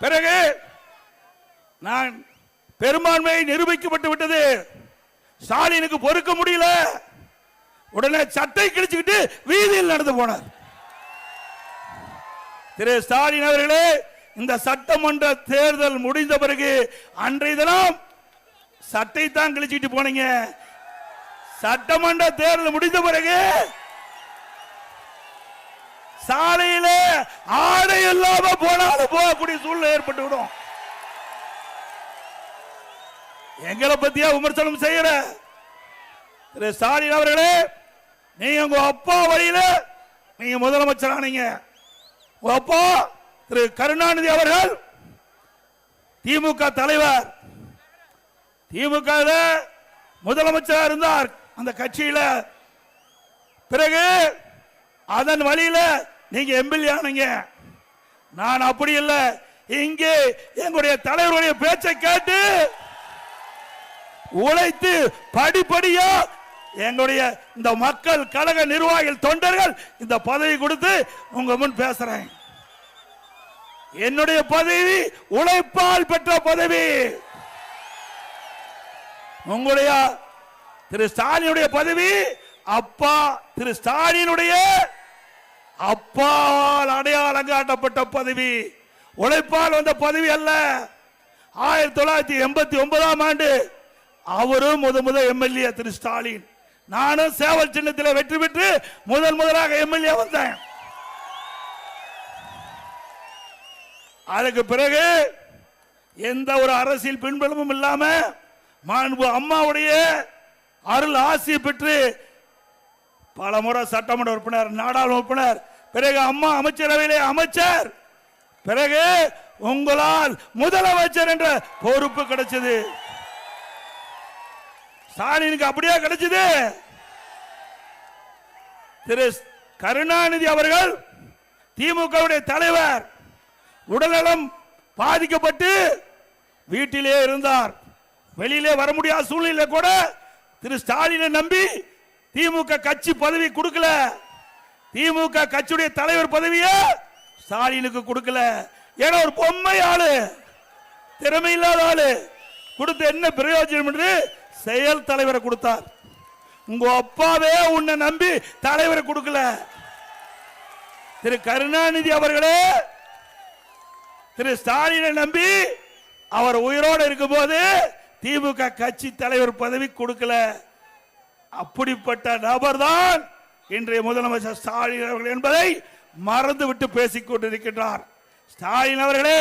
பிறகு நான் பெரும்பான்மையை நிரூபிக்கப்பட்டு விட்டது. ஸ்டாலினுக்கு பொறுக்க முடியல. உடனே சட்டை கிழிச்சுக்கிட்டு வீதியில் நடந்து போனார். திரு ஸ்டாலின் அவர்களே, இந்த சட்டமன்ற தேர்தல் முடிந்த பிறகு அன்றைய தினம் சட்டை தான் கிழிச்சிட்டு போனீங்க. சட்டமன்ற தேர்தல் முடிந்த பிறகு சாலையில ஆடை இல்லாம போனாலும் போகக்கூடிய சூழ்நிலை ஏற்பட்டு விடும். எங்களை பத்தியா விமர்சனம் செய்யற திரு ஸ்டாலின் அவர்களே, நீங்க உங்க அப்பா வழியில நீங்க முதலமைச்சர் ஆனீங்க. உங்க அப்பா திரு கருணாநிதி அவர்கள் திமுக தலைவர், திமுக முதலமைச்சராக இருந்தார் அந்த கட்சியில. பிறகு அதன் வழியில நீங்க எம்எல்ஏ ஆனீங்க. நான் அப்படி இல்லை. இங்கே எங்களுடைய தலைவருடைய பேச்சை கேட்டு உழைத்து படிப்படியா எங்களுடைய இந்த மக்கள் கழக நிர்வாகிகள் தொண்டர்கள் இந்த பதவி கொடுத்து உங்க முன் பேசுறேன். என்னுடைய பதவி உழைப்பால் பெற்ற பதவி. உங்களுடைய திரு ஸ்டாலினுடைய பதவி அப்பா திரு ஸ்டாலினுடைய அப்பால் அடையாளம் காட்டப்பட்ட பதவி, உழைப்பால் வந்த பதவி அல்ல. 1989ஆம் ஆண்டு அவரும் முதல் எம்எல்ஏ திரு ஸ்டாலின், நானும் சேவல் சின்னத்தில் வெற்றி பெற்று முதலாக எம்எல்ஏ வந்தேன். அதுக்கு பிறகு எந்த ஒரு அரசியல் பின்புலமும் இல்லாம மாண்பு அம்மாவுடைய அருள் ஆசி பெற்று பல முறை சட்டமன்ற உறுப்பினர், நாடாளுமன்ற உறுப்பினர், பிறகு அம்மா அமைச்சரவையிலே அமைச்சர், பிறகு உங்களால் முதலமைச்சர் என்ற பொறுப்பு கிடைச்சது. ஸ்டாலினுக்கு அப்படியே கிடைச்சது. திரு கருணாநிதி அவர்கள் திமுக தலைவர், உடல்நலம் பாதிக்கப்பட்டு வீட்டிலே இருந்தார். வெளியிலே வர முடியாத சூழ்நிலை கூட திரு ஸ்டாலினை நம்பி திமுக கட்சி பதவி கொடுக்கல. திமுக கட்சியுடைய தலைவர் பதவியை ஸ்டாலினுக்கு கொடுக்கல. ஏன்னா ஒரு பொம்மை ஆளு, திறமை இல்லாத ஆளு, கொடுத்த என்ன பிரயோஜனம் என்று செயல் தலைவரை கொடுத்தார். உங்க அப்பாவே உன்னை நம்பி தலைவரை கொடுக்கல. திரு கருணாநிதி அவர்களே திரு ஸ்டாலினை நம்பி அவர் உயிரோடு இருக்கும் போது திமுக கட்சி தலைவர் பதவி கொடுக்கல. அப்படிப்பட்ட நபர் தான் இன்றைய முதலமைச்சர் ஸ்டாலின் அவர்கள் என்பதை மறந்துவிட்டு பேசிக் கொண்டிருக்கின்றார். ஸ்டாலின் அவர்களே